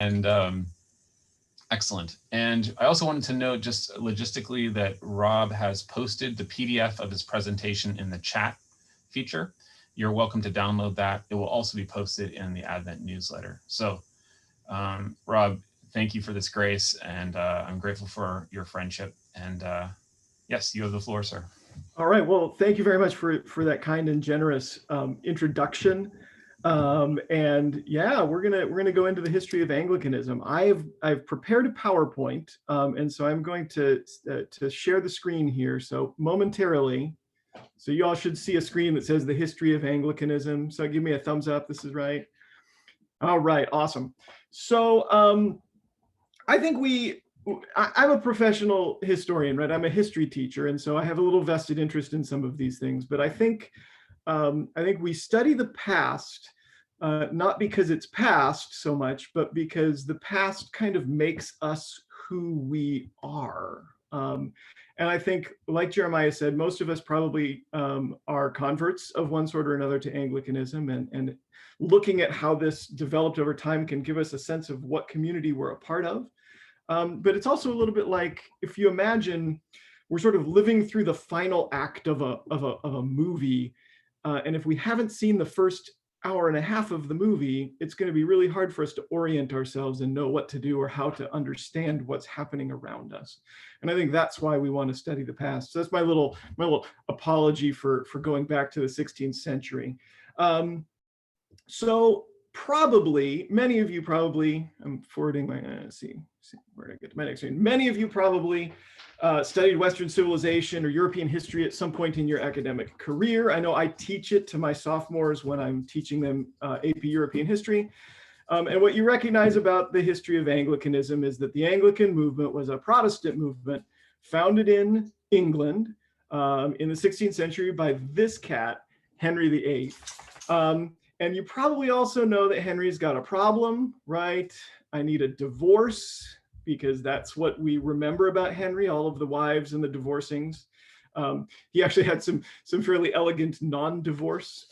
And excellent. And I also wanted to note just logistically that Rob has posted the PDF of his presentation in the chat feature. You're welcome to download that. It will also be posted in the Advent newsletter. So Rob, thank you for this grace, and I'm grateful for your friendship. And yes, you have the floor, sir. All right. Well, thank you very much for that kind and generous introduction. And yeah, we're gonna go into the history of Anglicanism. I've prepared a PowerPoint, and so I'm going to share the screen here. So momentarily, so you all should see a screen that says the history of Anglicanism. So give me a thumbs up. This is right. All right. Awesome. So I think I'm a professional historian, right? I'm a history teacher, and so I have a little vested interest in some of these things. But I think we study the past, not because it's past so much, but because the past kind of makes us who we are. And I think, like Jeremiah said, most of us probably are converts of one sort or another to Anglicanism, and looking at how this developed over time can give us a sense of what community we're a part of. But it's also a little bit like, if you imagine we're sort of living through the final act of a movie, and if we haven't seen the first hour and a half of the movie, it's going to be really hard for us to orient ourselves and know what to do or how to understand what's happening around us. And I think that's why we want to study the past. So that's my little apology for going back to the 16th century. So probably, many of you probably, I'm forwarding my, see where did I get to my next screen. Many of you probably studied Western civilization or European history at some point in your academic career. I know I teach it to my sophomores when I'm teaching them AP European history. And what you recognize about the history of Anglicanism is that the Anglican movement was a Protestant movement founded in England in the 16th century by this cat, Henry VIII. And you probably also know that Henry's got a problem, right? I need a divorce, because that's what we remember about Henry, all of the wives and the divorcings. He actually had some fairly elegant non-divorce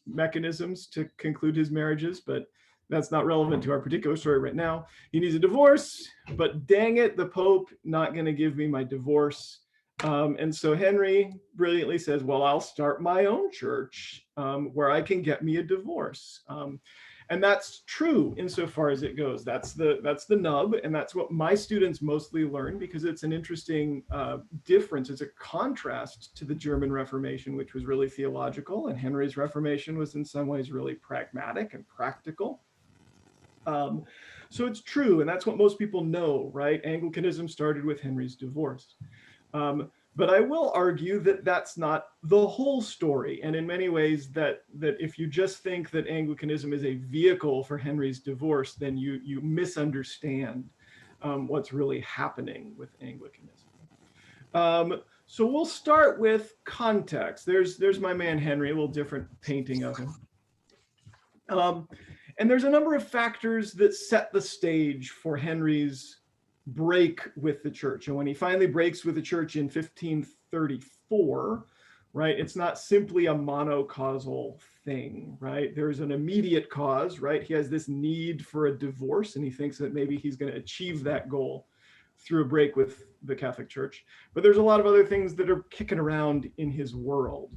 mechanisms to conclude his marriages, but that's not relevant to our particular story right now. He needs a divorce, but dang it, the Pope not going to give me my divorce. And so Henry brilliantly says, well, I'll start my own church where I can get me a divorce. And that's true insofar as it goes. That's the nub, and that's what my students mostly learn, because it's an interesting difference. It's a contrast to the German Reformation, which was really theological, and Henry's Reformation was in some ways really pragmatic and practical. So it's true, and that's what most people know, right? Anglicanism started with Henry's divorce. But I will argue that that's not the whole story. And in many ways, that if you just think that Anglicanism is a vehicle for Henry's divorce, then you misunderstand what's really happening with Anglicanism. So we'll start with context. There's my man Henry, a little different painting of him. And there's a number of factors that set the stage for Henry's break with the church. And when he finally breaks with the church in 1534, right, it's not simply a monocausal thing, right? There's an immediate cause, right? He has this need for a divorce, and he thinks that maybe he's going to achieve that goal through a break with the Catholic Church. But there's a lot of other things that are kicking around in his world.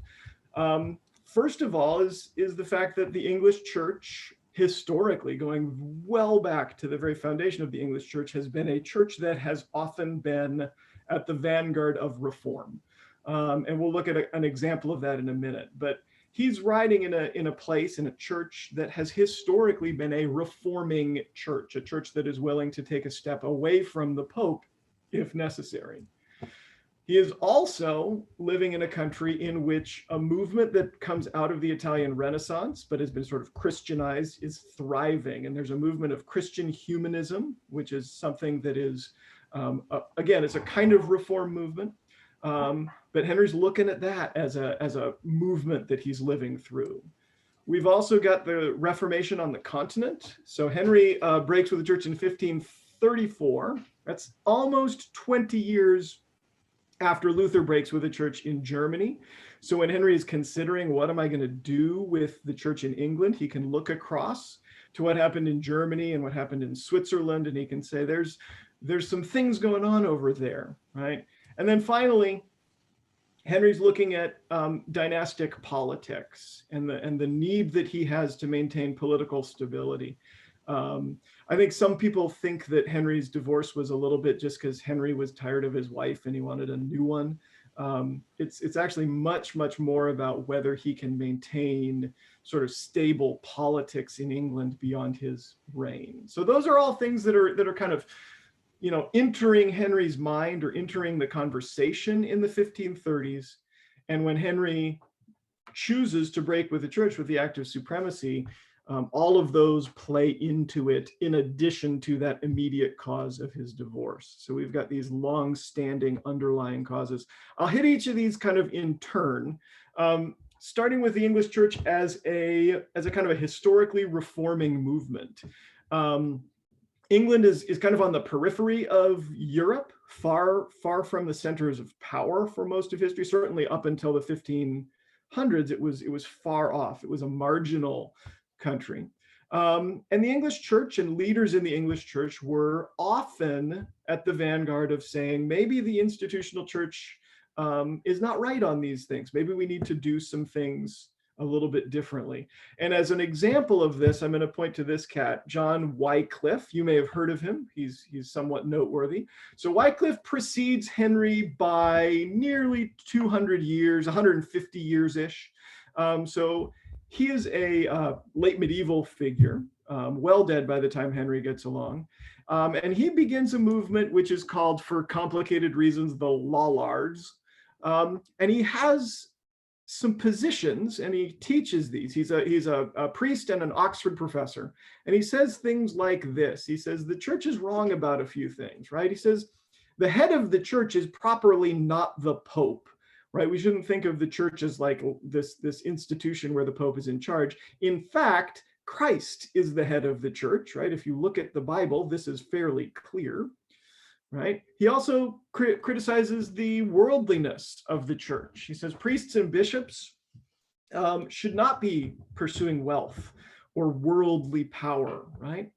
First of all is the fact that the English church, historically, going well back to the very foundation of the English church, has been a church that has often been at the vanguard of reform. And we'll look at an example of that in a minute. But he's writing in a place, in a church that has historically been a reforming church, a church that is willing to take a step away from the Pope if necessary. He is also living in a country in which a movement that comes out of the Italian Renaissance, but has been sort of Christianized, is thriving. And there's a movement of Christian humanism, which is something that is, again, it's a kind of reform movement. But Henry's looking at that as a movement that he's living through. We've also got the Reformation on the continent. So Henry breaks with the church in 1534. That's almost 20 years after Luther breaks with the church in Germany. So when Henry is considering what am I going to do with the church in England, he can look across to what happened in Germany and what happened in Switzerland, and he can say there's some things going on over there, right? And then finally, Henry's looking at dynastic politics and the need that he has to maintain political stability. I think some people think that Henry's divorce was a little bit just because Henry was tired of his wife and he wanted a new one. It's actually much more about whether he can maintain sort of stable politics in England beyond his reign. So those are all things that are kind of, you know, entering Henry's mind or entering the conversation in the 1530s. And when Henry chooses to break with the church with the Act of Supremacy, all of those play into it in addition to that immediate cause of his divorce. So we've got these long-standing underlying causes. I'll hit each of these kind of in turn, starting with the English church as a kind of a historically reforming movement. England is kind of on the periphery of Europe, far from the centers of power for most of history. Certainly up until the 1500s, it was far off. It was a marginal country. And the English church and leaders in the English church were often at the vanguard of saying, maybe the institutional church is not right on these things. Maybe we need to do some things a little bit differently. And as an example of this, I'm going to point to this cat, John Wycliffe. You may have heard of him. He's somewhat noteworthy. So Wycliffe precedes Henry by nearly 200 years, 150 years-ish. So he is a late medieval figure, well dead by the time Henry gets along. And he begins a movement which is called, for complicated reasons, the Lollards. And he has some positions, and he teaches these. He's a priest and an Oxford professor, and he says things like this. He says the church is wrong about a few things, right? He says the head of the church is properly not the Pope, right? We shouldn't think of the church as like this institution where the Pope is in charge. In fact, Christ is the head of the church, right? If you look at the Bible, this is fairly clear. Right? He also criticizes the worldliness of the church. He says priests and bishops should not be pursuing wealth or worldly power, right?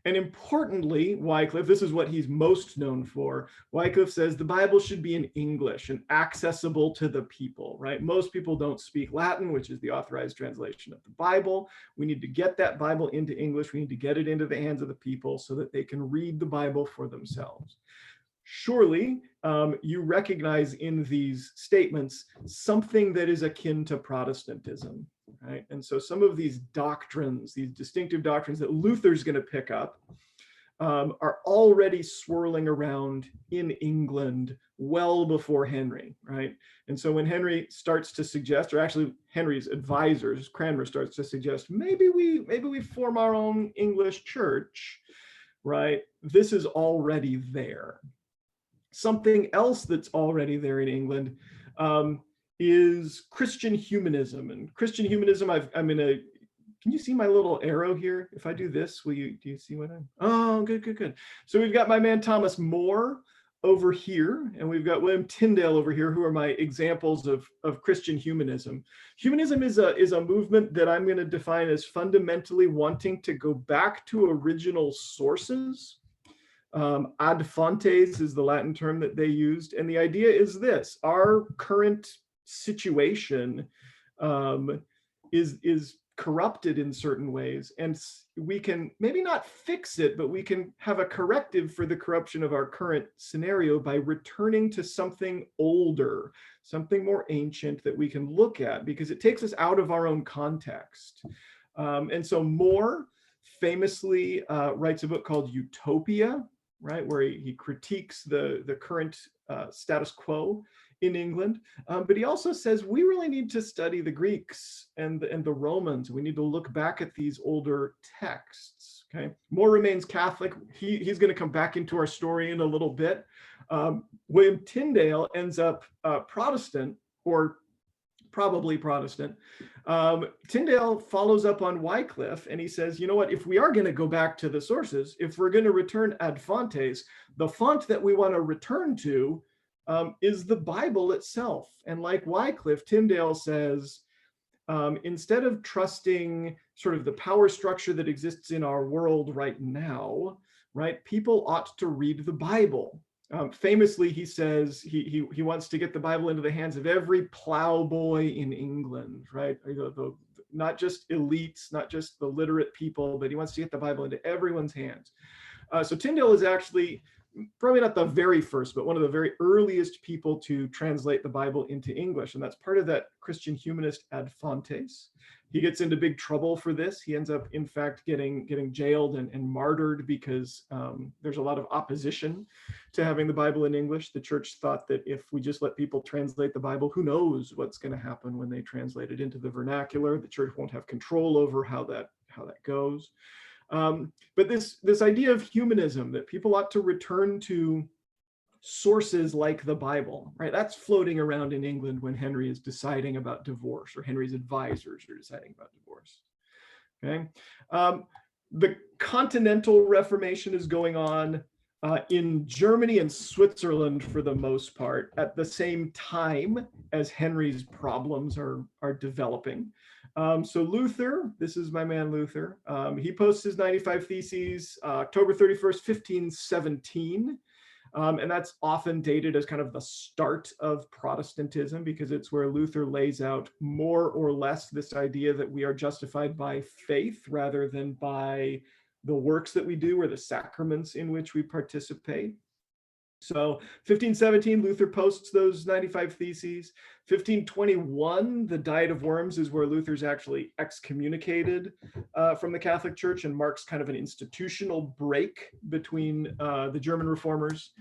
And importantly, Wycliffe, this is what he's most known for. Wycliffe says the Bible should be in English and accessible to the people, right? Most people don't speak Latin, which is the authorized translation of the Bible. We need to get that Bible into English. We need to get it into the hands of the people so that they can read the Bible for themselves. Surely you recognize in these statements something that is akin to Protestantism, right? And so some of these doctrines, these distinctive doctrines that Luther's going to pick up, are already swirling around in England well before Henry, right? And so when Henry starts to suggest, or actually Henry's advisors, Cranmer starts to suggest, maybe we form our own English church, right? This is already there. Something else that's already there in England is Christian humanism. And Christian humanism, I'm in a, can you see my little arrow here? If I do this, do you see what I'm, oh, good. So we've got my man Thomas More over here, and we've got William Tyndale over here, who are my examples of Christian humanism. Humanism is a movement that I'm going to define as fundamentally wanting to go back to original sources. Ad fontes is the Latin term that they used. And the idea is this: our current situation is corrupted in certain ways. And we can maybe not fix it, but we can have a corrective for the corruption of our current scenario by returning to something older, something more ancient that we can look at, because it takes us out of our own context. And so More famously writes a book called Utopia, right, where he critiques the current status quo in England. But he also says we really need to study the Greeks and the Romans. We need to look back at these older texts. Okay, More remains Catholic. He's going to come back into our story in a little bit. William Tyndale ends up Protestant, or probably Protestant. Tyndale follows up on Wycliffe, and he says, you know what, if we are going to go back to the sources, if we're going to return ad fontes, the font that we want to return to is the Bible itself. And like Wycliffe, Tyndale says, instead of trusting sort of the power structure that exists in our world right now, right, people ought to read the Bible. Famously, he says he wants to get the Bible into the hands of every plowboy in England, right? Not just elites, not just the literate people, but he wants to get the Bible into everyone's hands. So Tyndale is actually probably not the very first, but one of the very earliest people to translate the Bible into English. And that's part of that Christian humanist ad fontes. He gets into big trouble for this. He ends up, in fact, getting jailed and martyred because there's a lot of opposition to having the Bible in English. The church thought that if we just let people translate the Bible, who knows what's going to happen when they translate it into the vernacular. The church won't have control over how that goes. But this idea of humanism, that people ought to return to sources like the Bible, right? That's floating around in England when Henry is deciding about divorce, or Henry's advisors are deciding about divorce. Okay. The Continental Reformation is going on in Germany and Switzerland for the most part at the same time as Henry's problems are developing. So Luther, this is my man Luther, he posts his 95 Theses October 31st, 1517. And that's often dated as kind of the start of Protestantism, because it's where Luther lays out more or less this idea that we are justified by faith rather than by the works that we do or the sacraments in which we participate. So 1517, Luther posts those 95 Theses. 1521, the Diet of Worms is where Luther's actually excommunicated from the Catholic Church and marks kind of an institutional break between the German reformers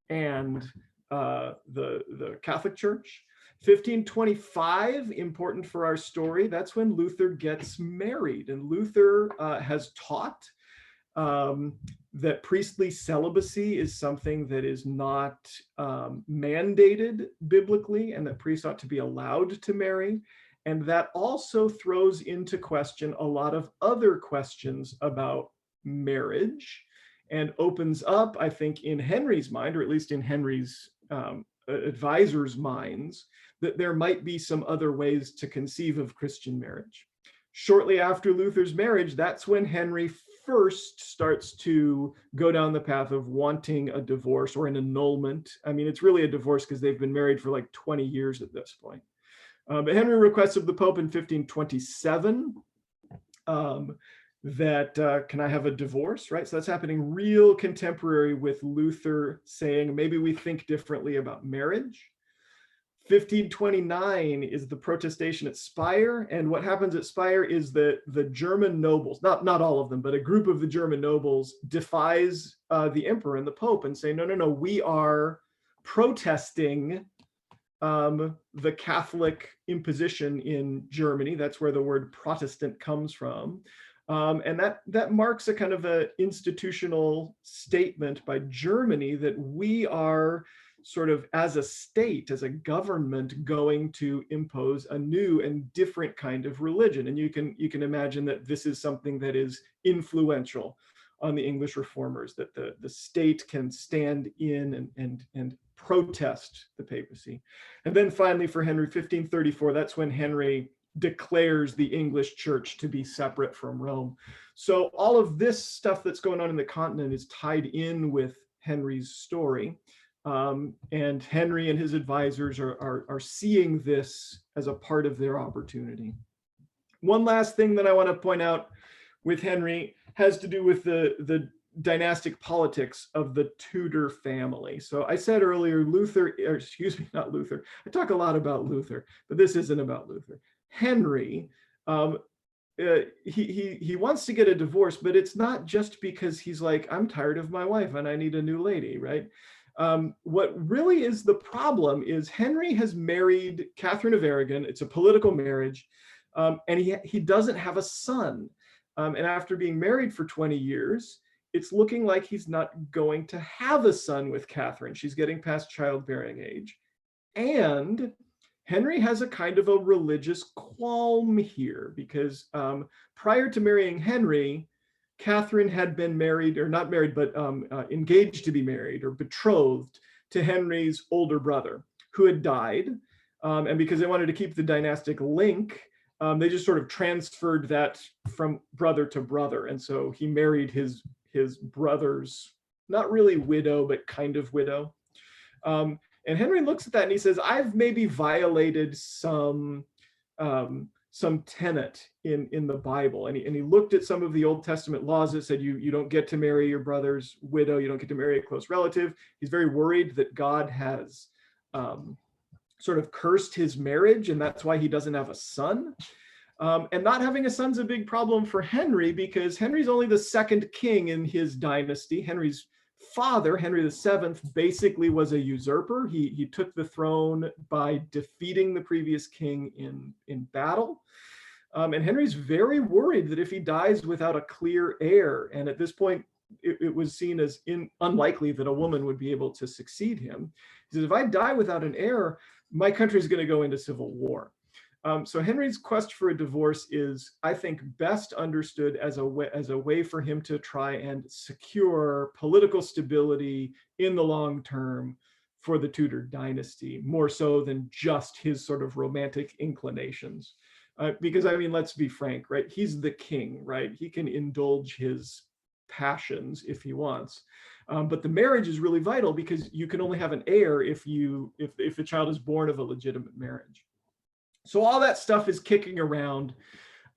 and the Catholic Church. 1525, important for our story, that's when Luther gets married. And Luther has taught that priestly celibacy is something that is not mandated biblically, and that priests ought to be allowed to marry. And that also throws into question a lot of other questions about marriage, and opens up, I think, in Henry's mind, or at least in Henry's advisors' minds, that there might be some other ways to conceive of Christian marriage. Shortly after Luther's marriage, that's when Henry first starts to go down the path of wanting a divorce or an annulment. I mean, it's really a divorce because they've been married for like 20 years at this point. But Henry requests of the Pope in 1527 that can I have a divorce, right? So that's happening real contemporary with Luther saying, maybe we think differently about marriage. 1529 is the protestation at Speyer, and what happens at Speyer is that the German nobles, not all of them, but a group of the German nobles defies the emperor and the Pope and say, no, we are protesting the Catholic imposition in Germany. That's where the word Protestant comes from. And that marks a kind of an institutional statement by Germany that we are sort of, as a state, as a government, going to impose a new and different kind of religion. And you can imagine that this is something that is influential on the English reformers, that the state can stand in and protest the papacy. And then finally for Henry, 1534, that's when Henry declares the English church to be separate from Rome. So all of this stuff that's going on in the continent is tied in with Henry's story. And Henry and his advisors are seeing this as a part of their opportunity. One last thing that I want to point out with Henry has to do with the dynastic politics of the Tudor family. So I said earlier, not Luther. I talk a lot about Luther, but this isn't about Luther. Henry, he wants to get a divorce, but it's not just because he's like, I'm tired of my wife and I need a new lady, right? What really is the problem is Henry has married Catherine of Aragon. It's a political marriage, and he doesn't have a son. And after being married for 20 years, it's looking like he's not going to have a son with Catherine. She's getting past childbearing age. And Henry has a kind of a religious qualm here, because prior to marrying Henry, Catherine had been married, or not married, but engaged to be married or betrothed to Henry's older brother, who had died. And because they wanted to keep the dynastic link, They just sort of transferred that from brother to brother. And so he married his brother's, not really widow, but kind of widow. And Henry looks at that and he says, I've maybe violated some tenet in the Bible. And he looked at some of the Old Testament laws that said you don't get to marry your brother's widow, you don't get to marry a close relative. He's very worried that God has sort of cursed his marriage, and that's why he doesn't have a son. And not having a son's a big problem for Henry, because Henry's only the second king in his dynasty. Henry's father, Henry VII, basically was a usurper. He took the throne by defeating the previous king in battle. And Henry's very worried that if he dies without a clear heir, and at this point, it was seen as unlikely that a woman would be able to succeed him. He says, if I die without an heir, my country is going to go into civil war. So Henry's quest for a divorce is, I think, best understood as a way for him to try and secure political stability in the long term for the Tudor dynasty, more so than just his sort of romantic inclinations. Because, I mean, let's be frank, right? He's the king, right? He can indulge his passions if he wants. But the marriage is really vital, because you can only have an heir if the child is born of a legitimate marriage. So all that stuff is kicking around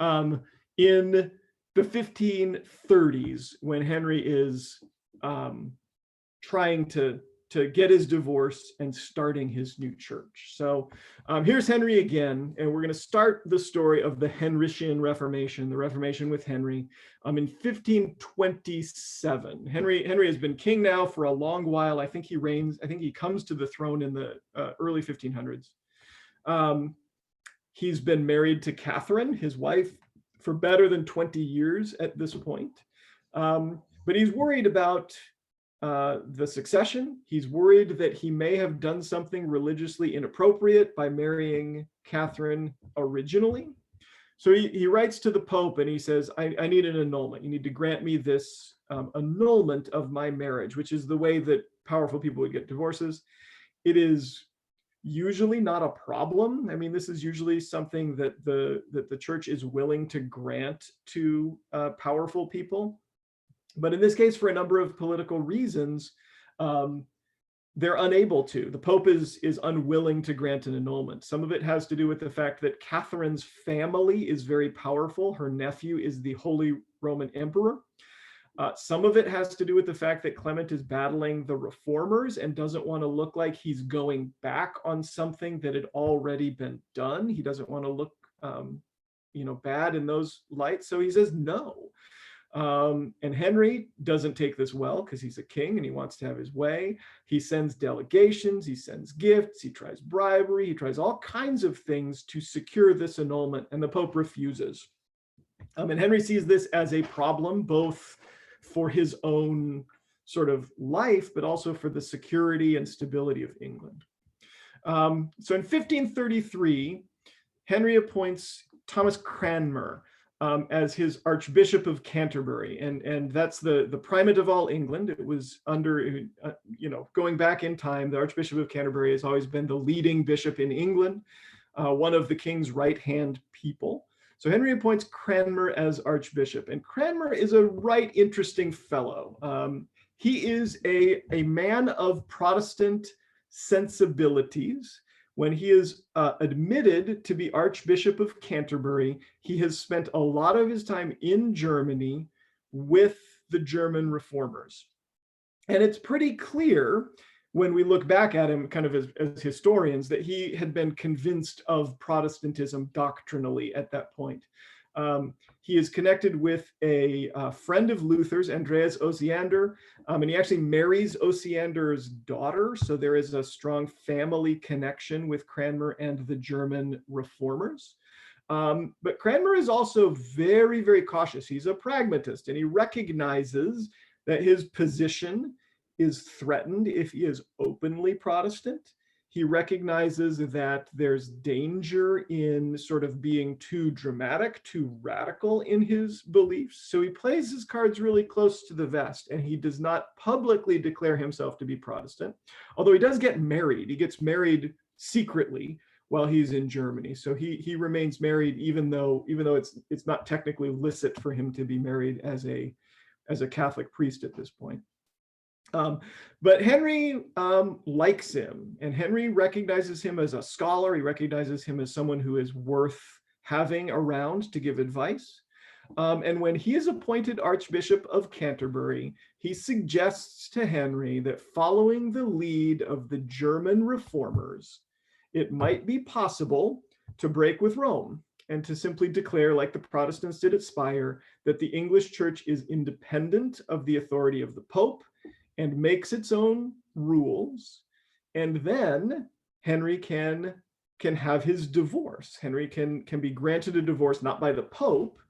in the 1530s, when Henry is trying to get his divorce and starting his new church. So here's Henry again, and we're going to start the story of the henrician Reformation, the Reformation with Henry, in 1527. Henry has been king now for a long while. I think he comes to the throne in the early 1500s. He's been married to Catherine, his wife, for better than 20 years at this point. But he's worried about the succession. He's worried that he may have done something religiously inappropriate by marrying Catherine originally. So he writes to the Pope and he says, I need an annulment. You need to grant me this annulment of my marriage, which is the way that powerful people would get divorces. It is usually not a problem. I mean, this is usually something that the church is willing to grant to powerful people. But in this case, for a number of political reasons, they're unable to. The Pope is unwilling to grant an annulment. Some of it has to do with the fact that Catherine's family is very powerful. Her nephew is the Holy Roman Emperor. Some of it has to do with the fact that Clement is battling the reformers and doesn't want to look like he's going back on something that had already been done. He doesn't want to look, bad in those lights. So he says no. And Henry doesn't take this well, because he's a king and he wants to have his way. He sends delegations, he sends gifts, he tries bribery, he tries all kinds of things to secure this annulment, and the Pope refuses. And Henry sees this as a problem, both for his own sort of life, but also for the security and stability of England. So in 1533, Henry appoints Thomas Cranmer as his Archbishop of Canterbury, and that's the primate of all England. It was under, going back in time, the Archbishop of Canterbury has always been the leading bishop in England, one of the king's right-hand people. So Henry appoints Cranmer as Archbishop, and Cranmer is a right interesting fellow. He is a man of Protestant sensibilities. When he is admitted to be Archbishop of Canterbury, he has spent a lot of his time in Germany with the German reformers. And it's pretty clear when we look back at him kind of as historians that he had been convinced of Protestantism doctrinally at that point. He is connected with a friend of Luther's, Andreas Osiander, and he actually marries Osiander's daughter. So there is a strong family connection with Cranmer and the German reformers. But Cranmer is also very, very cautious. He's a pragmatist, and he recognizes that his position is threatened if he is openly Protestant. He recognizes that there's danger in sort of being too dramatic, too radical in his beliefs. So he plays his cards really close to the vest, and he does not publicly declare himself to be Protestant, although he does get married. He gets married secretly while he's in Germany. So he remains married even though it's not technically licit for him to be married as a Catholic priest at this point. But Henry likes him, and Henry recognizes him as a scholar. He recognizes him as someone who is worth having around to give advice. And when he is appointed Archbishop of Canterbury, he suggests to Henry that following the lead of the German reformers, it might be possible to break with Rome and to simply declare, like the Protestants did at Spire, that the English Church is independent of the authority of the Pope and makes its own rules. And then Henry can have his divorce. Henry can be granted a divorce, not by the Pope,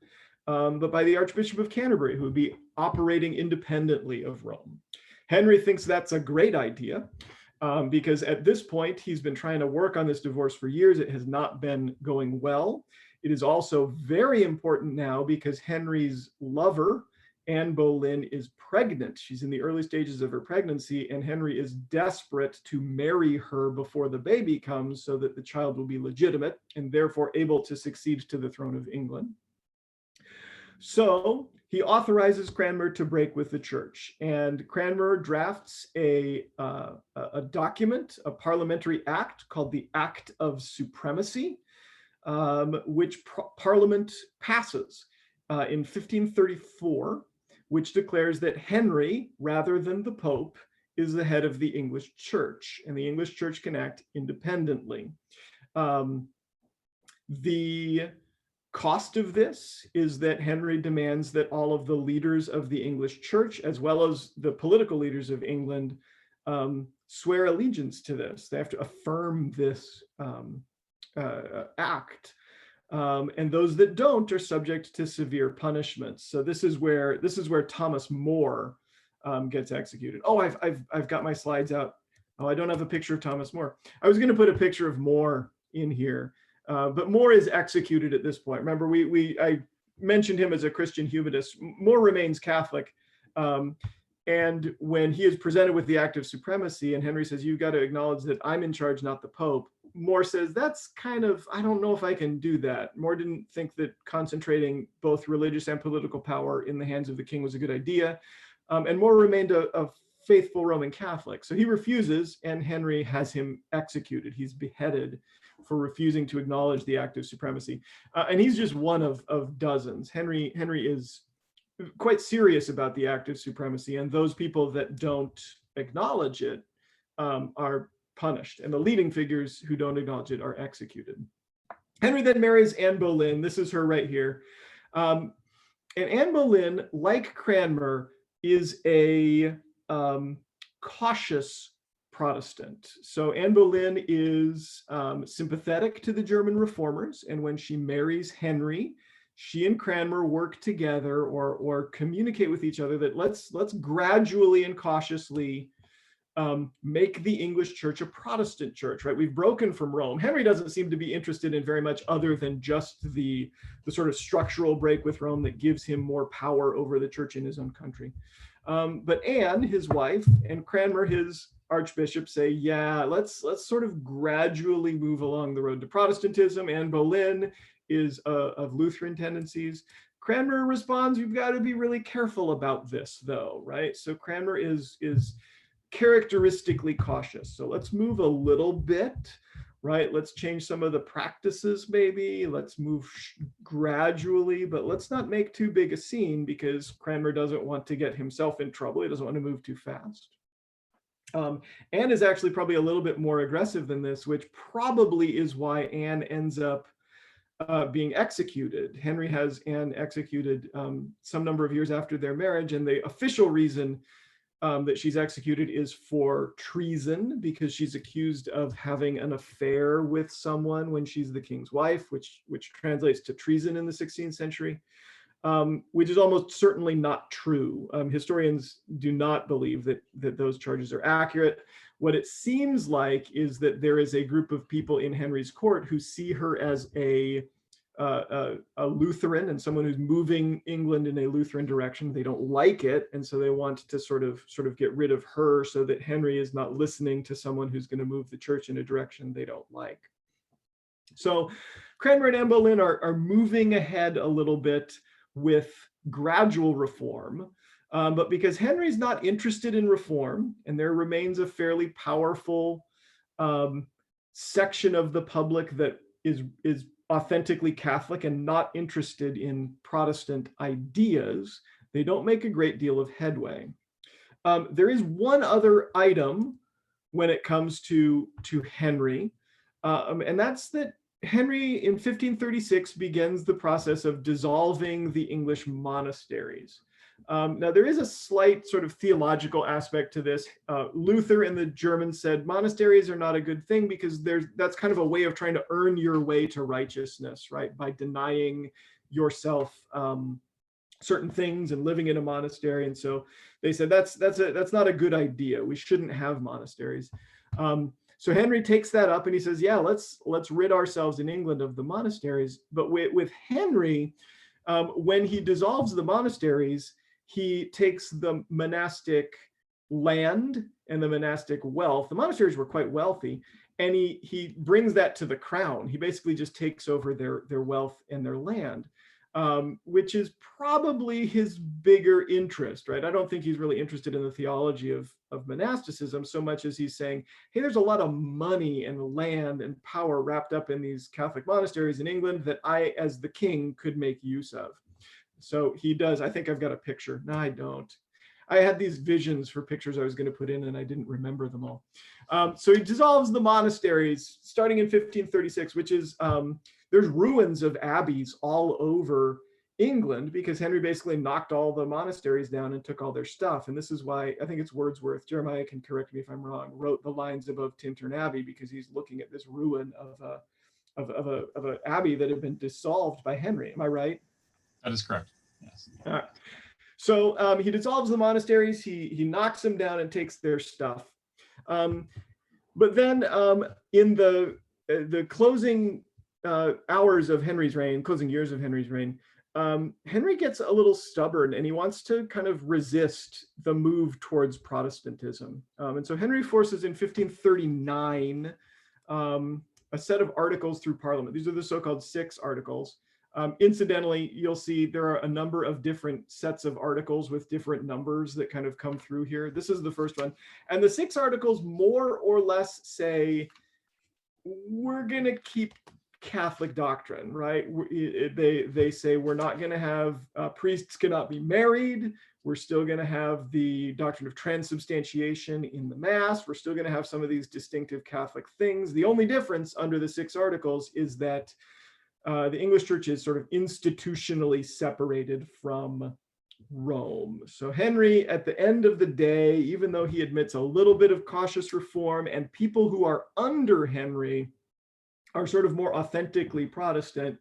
but by the Archbishop of Canterbury, who would be operating independently of Rome. Henry thinks that's a great idea, because at this point, he's been trying to work on this divorce for years. It has not been going well. It is also very important now because Henry's lover, Anne Boleyn, is pregnant. She's in the early stages of her pregnancy, and Henry is desperate to marry her before the baby comes so that the child will be legitimate and therefore able to succeed to the throne of England. So he authorizes Cranmer to break with the church, and Cranmer drafts a document, a parliamentary act called the Act of Supremacy, which Parliament passes in 1534, which declares that Henry, rather than the Pope, is the head of the English Church, and the English Church can act independently. The cost of this is that Henry demands that all of the leaders of the English Church, as well as the political leaders of England, swear allegiance to this. They have to affirm this act. And those that don't are subject to severe punishments. So this is where Thomas More gets executed. Oh, I've got my slides out. Oh, I don't have a picture of Thomas More. I was going to put a picture of More in here, but More is executed at this point. Remember, I mentioned him as a Christian humanist. More remains Catholic. And when he is presented with the Act of Supremacy, and Henry says, "You've got to acknowledge that I'm in charge, not the Pope," More says, "That's kind of, I don't know if I can do that." More didn't think that concentrating both religious and political power in the hands of the king was a good idea. And More remained a faithful Roman Catholic. So he refuses, and Henry has him executed. He's beheaded for refusing to acknowledge the Act of Supremacy. And he's just one of dozens. Henry is quite serious about the Act of Supremacy, and those people that don't acknowledge it are punished, and the leading figures who don't acknowledge it are executed. Henry then marries Anne Boleyn. This is her right here. And Anne Boleyn, like Cranmer, is a cautious Protestant. So Anne Boleyn is sympathetic to the German reformers, and when she marries Henry, she and Cranmer work together or communicate with each other that let's gradually and cautiously make the English church a Protestant church, right? We've broken from Rome. Henry doesn't seem to be interested in very much other than just the sort of structural break with Rome that gives him more power over the church in his own country. But Anne, his wife, and Cranmer, his archbishop, say, yeah, let's sort of gradually move along the road to Protestantism. Anne Boleyn is of Lutheran tendencies. Cranmer responds, "You've got to be really careful about this, though," right? So Cranmer is characteristically cautious. So let's move a little bit, right? Let's change some of the practices, maybe. Let's move gradually, but let's not make too big a scene, because Cranmer doesn't want to get himself in trouble. He doesn't want to move too fast. Anne is actually probably a little bit more aggressive than this, which probably is why Anne ends up being executed. Henry has Anne executed some number of years after their marriage, and the official reason that she's executed is for treason, because she's accused of having an affair with someone when she's the king's wife, which translates to treason in the 16th century, which is almost certainly not true. Historians do not believe that those charges are accurate. What it seems like is that there is a group of people in Henry's court who see her as a Lutheran and someone who's moving England in a Lutheran direction. They don't like it, and so they want to sort of get rid of her so that Henry is not listening to someone who's going to move the church in a direction they don't like. So Cranmer and Anne Boleyn are moving ahead a little bit with gradual reform. But because Henry's not interested in reform, and there remains a fairly powerful section of the public that is authentically Catholic and not interested in Protestant ideas, they don't make a great deal of headway. There is one other item when it comes to Henry, and that's that Henry in 1536 begins the process of dissolving the English monasteries. Now, there is a slight sort of theological aspect to this. Luther and the Germans said monasteries are not a good thing because that's kind of a way of trying to earn your way to righteousness, right? By denying yourself certain things and living in a monastery. And so they said that's not a good idea. We shouldn't have monasteries. So Henry takes that up and he says, yeah, let's rid ourselves in England of the monasteries. But with Henry, when he dissolves the monasteries, he takes the monastic land and the monastic wealth. The monasteries were quite wealthy, and he brings that to the crown. He basically just takes over their wealth and their land, which is probably his bigger interest, right? I don't think he's really interested in the theology of monasticism so much as he's saying, hey, there's a lot of money and land and power wrapped up in these Catholic monasteries in England that I, as the king, could make use of. So he does. I think I've got a picture. No, I don't. I had these visions for pictures I was going to put in and I didn't remember them all. So he dissolves the monasteries starting in 1536, which is, there's ruins of abbeys all over England because Henry basically knocked all the monasteries down and took all their stuff. And this is why I think it's Wordsworth, Jeremiah can correct me if I'm wrong, wrote the lines above Tintern Abbey, because he's looking at this ruin of an abbey that had been dissolved by Henry. Am I right? That is correct. Yes. All right. So he dissolves the monasteries, he knocks them down and takes their stuff. But then in the closing hours of Henry's reign, closing years of Henry's reign, Henry gets a little stubborn and he wants to kind of resist the move towards Protestantism. And so Henry forces in 1539 a set of articles through Parliament. These are the so-called 6 articles. Incidentally, you'll see there are a number of different sets of articles with different numbers that kind of come through here. This is the first one. And the 6 articles more or less say, we're going to keep Catholic doctrine, right? They say we're not going to have priests cannot be married. We're still going to have the doctrine of transubstantiation in the Mass. We're still going to have some of these distinctive Catholic things. The only difference under the 6 articles is that the English Church is sort of institutionally separated from Rome. So Henry, at the end of the day, even though he admits a little bit of cautious reform, and people who are under Henry are sort of more authentically Protestant,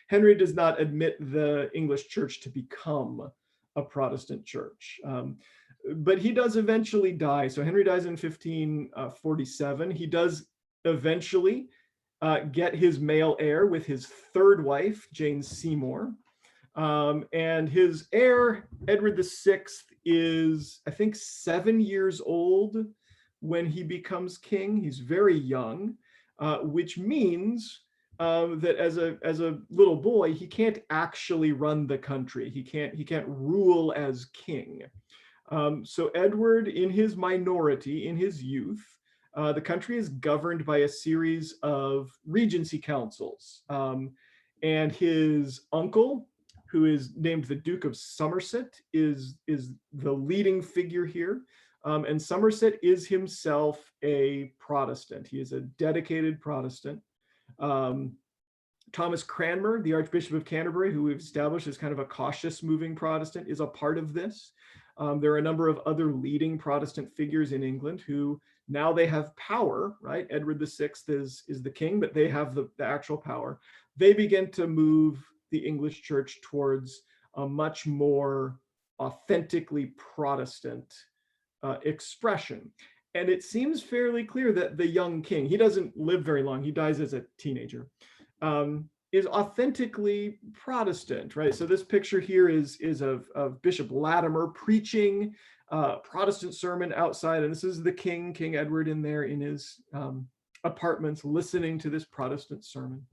Henry does not admit the English Church to become a Protestant church. But he does eventually die. So Henry dies in 1547. He does eventually get his male heir with his 3rd wife, Jane Seymour. And his heir, Edward VI, is, I think, 7 years old when he becomes king. He's very young, which means that as a little boy, he can't actually run the country. He can't rule as king. So Edward, in his minority, in his youth, the country is governed by a series of regency councils. And his uncle, who is named the Duke of Somerset, is the leading figure here. And Somerset is himself a Protestant. He is a dedicated Protestant. Thomas Cranmer, the Archbishop of Canterbury, who we've established as kind of a cautious moving Protestant, is a part of this. There are a number of other leading Protestant figures in England who now they have power, right? Edward VI is the king, but they have the actual power. They begin to move the English Church towards a much more authentically Protestant expression. And it seems fairly clear that the young king, he doesn't live very long, he dies as a teenager, is authentically Protestant, right? So this picture here is of Bishop Latimer preaching a Protestant sermon outside, and this is the King Edward in there in his apartments listening to this Protestant sermon.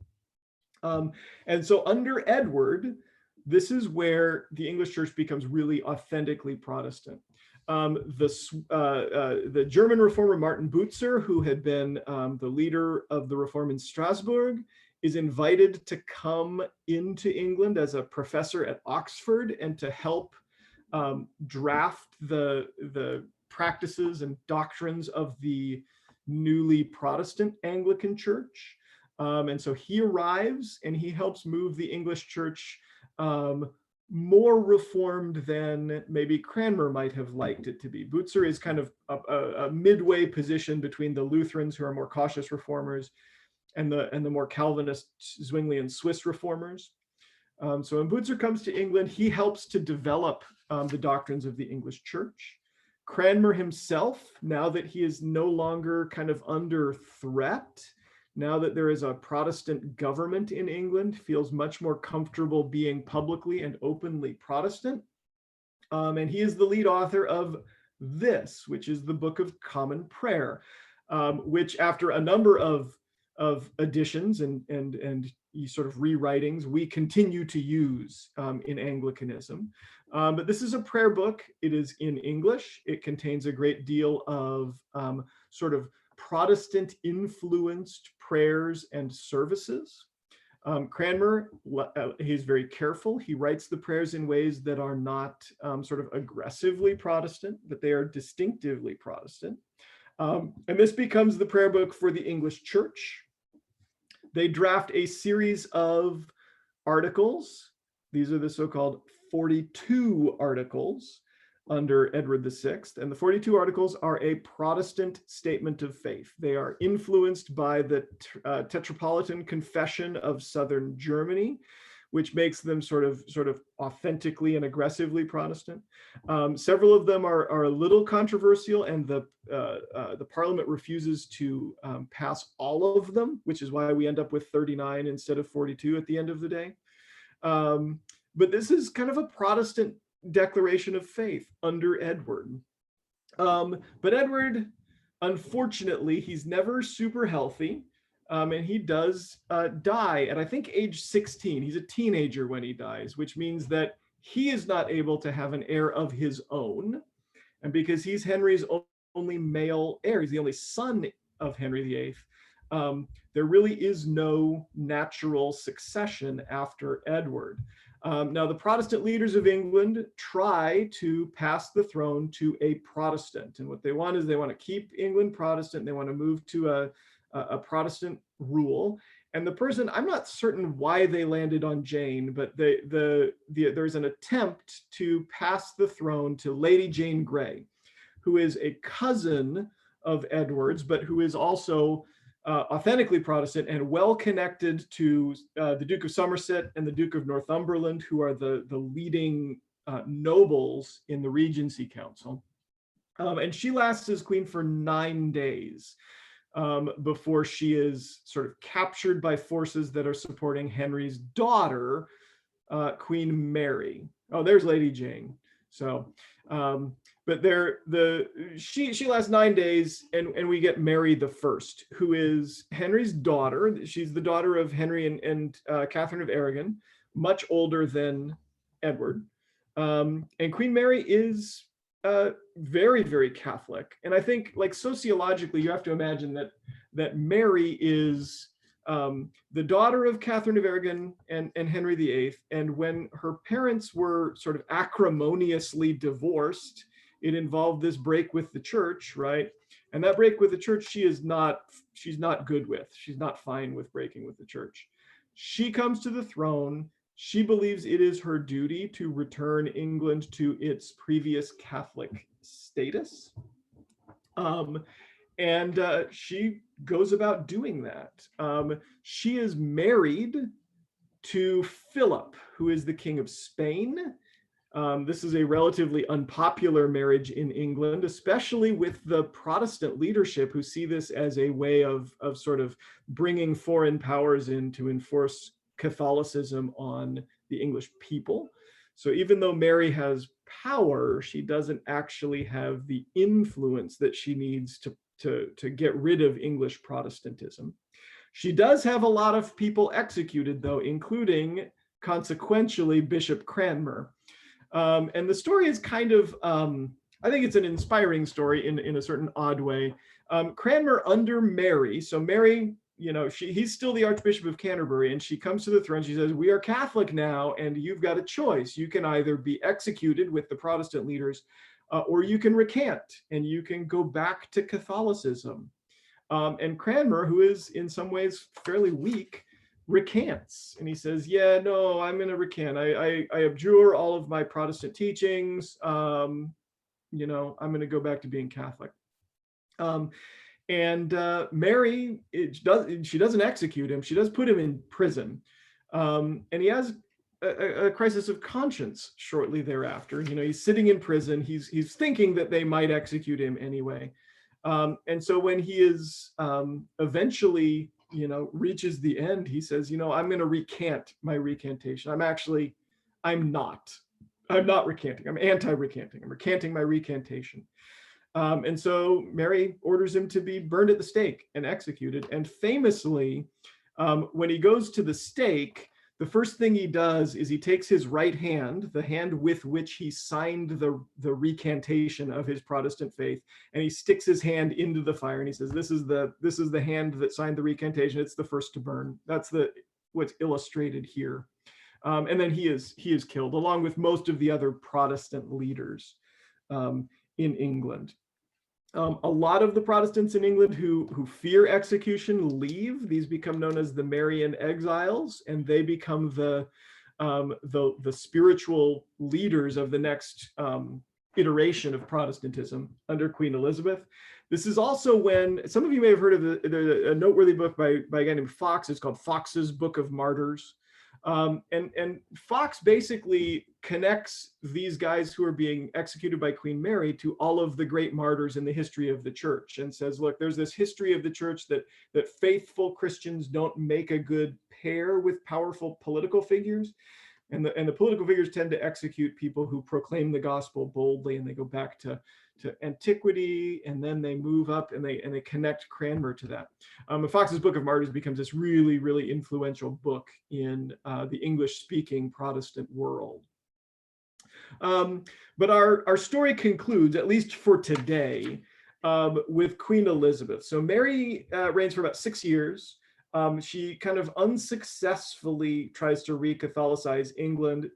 And so under Edward, this is where the English church becomes really authentically Protestant. The German reformer Martin Butzer, who had been the leader of the reform in Strasbourg, is invited to come into England as a professor at Oxford and to help draft the practices and doctrines of the newly Protestant Anglican Church. And so he arrives and he helps move the English church more reformed than maybe Cranmer might have liked it to be. Butzer is kind of a midway position between the Lutherans, who are more cautious reformers, and the more Calvinist Zwingli and Swiss reformers. So when Butzer comes to England, he helps to develop the doctrines of the English church. Cranmer himself, now that he is no longer kind of under threat, now that there is a Protestant government in England, feels much more comfortable being publicly and openly Protestant. And he is the lead author of this, which is the Book of Common Prayer, which after a number of additions and sort of rewritings, we continue to use in Anglicanism. But this is a prayer book. It is in English. It contains a great deal of sort of Protestant influenced prayers and services. Cranmer, he's very careful. He writes the prayers in ways that are not sort of aggressively Protestant, but they are distinctively Protestant. And this becomes the prayer book for the English church. They draft a series of articles. These are the so-called 42 articles under Edward VI. And the 42 articles are a Protestant statement of faith. They are influenced by the Tetrapolitan Confession of Southern Germany, which makes them sort of authentically and aggressively Protestant. Several of them are a little controversial, and the Parliament refuses to pass all of them, which is why we end up with 39 instead of 42 at the end of the day. But this is kind of a Protestant declaration of faith under Edward. But Edward, unfortunately, he's never super healthy. And he does die at, I think, age 16. He's a teenager when he dies, which means that he is not able to have an heir of his own. And because he's Henry's only male heir, he's the only son of Henry VIII, there really is no natural succession after Edward. Now, the Protestant leaders of England try to pass the throne to a Protestant. And what they want is they want to keep England Protestant. They want to move to a Protestant rule. And the person, I'm not certain why they landed on Jane, but there's an attempt to pass the throne to Lady Jane Grey, who is a cousin of Edward's, but who is also authentically Protestant and well connected to the Duke of Somerset and the Duke of Northumberland, who are the leading nobles in the Regency Council. And she lasts as queen for 9 days before she is sort of captured by forces that are supporting Henry's daughter, Queen Mary. Oh, there's Lady Jane. So, but she lasts 9 days, and we get Mary the First, who is Henry's daughter. She's the daughter of Henry and Catherine of Aragon, much older than Edward. And Queen Mary is very, very Catholic. And I think, like, sociologically, you have to imagine that Mary is the daughter of Catherine of Aragon and Henry VIII. And when her parents were sort of acrimoniously divorced, it involved this break with the church, right? And that break with the church, she's not good with. She's not fine with breaking with the church. She comes to the throne. She believes it is her duty to return England to its previous Catholic status. And she goes about doing that. She is married to Philip, who is the King of Spain. This is a relatively unpopular marriage in England, especially with the Protestant leadership, who see this as a way of sort of bringing foreign powers in to enforce Catholicism on the English people. So even though Mary has power, she doesn't actually have the influence that she needs to get rid of English Protestantism. She does have a lot of people executed, though, including, consequentially, Bishop Cranmer. And the story is kind of, I think it's an inspiring story in a certain odd way. Cranmer under Mary, so Mary, he's still the Archbishop of Canterbury, and she comes to the throne. She says, "We are Catholic now, and you've got a choice. You can either be executed with the Protestant leaders, or you can recant, and you can go back to Catholicism." And Cranmer, who is in some ways fairly weak, recants. And he says, "Yeah, no, I'm going to recant. I abjure all of my Protestant teachings. I'm going to go back to being Catholic." And Mary, she doesn't execute him. She does put him in prison. And he has a crisis of conscience shortly thereafter. He's sitting in prison. He's thinking that they might execute him anyway. And so when he is eventually, reaches the end, he says, "I'm going to recant my recantation. I'm not recanting. I'm anti-recanting. I'm recanting my recantation." And so Mary orders him to be burned at the stake and executed. And famously, when he goes to the stake, the first thing he does is he takes his right hand, the hand with which he signed the recantation of his Protestant faith, and he sticks his hand into the fire, and he says, this is the hand that signed the recantation. It's the first to burn. That's what's illustrated here. And then he is killed, along with most of the other Protestant leaders in England. A lot of the Protestants in England who fear execution leave. These become known as the Marian exiles, and they become the spiritual leaders of the next iteration of Protestantism under Queen Elizabeth. This is also when, some of you may have heard of a noteworthy book by a guy named Fox. It's called Fox's Book of Martyrs. And Fox basically connects these guys who are being executed by Queen Mary to all of the great martyrs in the history of the church, and says, look, there's this history of the church that faithful Christians don't make a good pair with powerful political figures. And the political figures tend to execute people who proclaim the gospel boldly, and they go back to antiquity, and then they move up and they connect Cranmer to that. Fox's Book of Martyrs becomes this really, really influential book in the English-speaking Protestant world. But our story concludes, at least for today, with Queen Elizabeth. So Mary reigns for about 6 years. She kind of unsuccessfully tries to re-Catholicize England,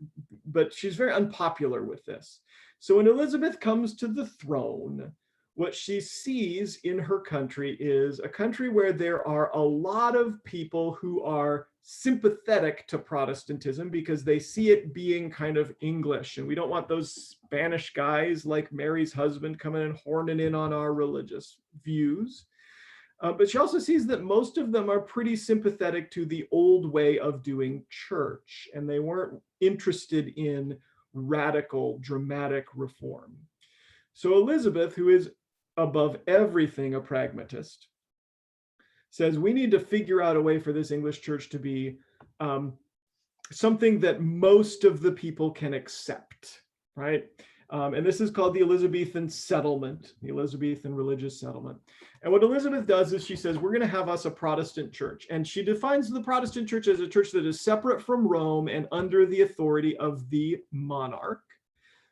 but she's very unpopular with this. So when Elizabeth comes to the throne, what she sees in her country is a country where there are a lot of people who are sympathetic to Protestantism because they see it being kind of English, and we don't want those Spanish guys like Mary's husband coming and horning in on our religious views. But she also sees that most of them are pretty sympathetic to the old way of doing church, and they weren't interested in radical, dramatic reform. So Elizabeth, who is above everything a pragmatist, says we need to figure out a way for this English church to be something that most of the people can accept, right? And this is called the Elizabethan settlement, the Elizabethan religious settlement. And what Elizabeth does is she says, we're going to have us a Protestant church. And she defines the Protestant church as a church that is separate from Rome and under the authority of the monarch.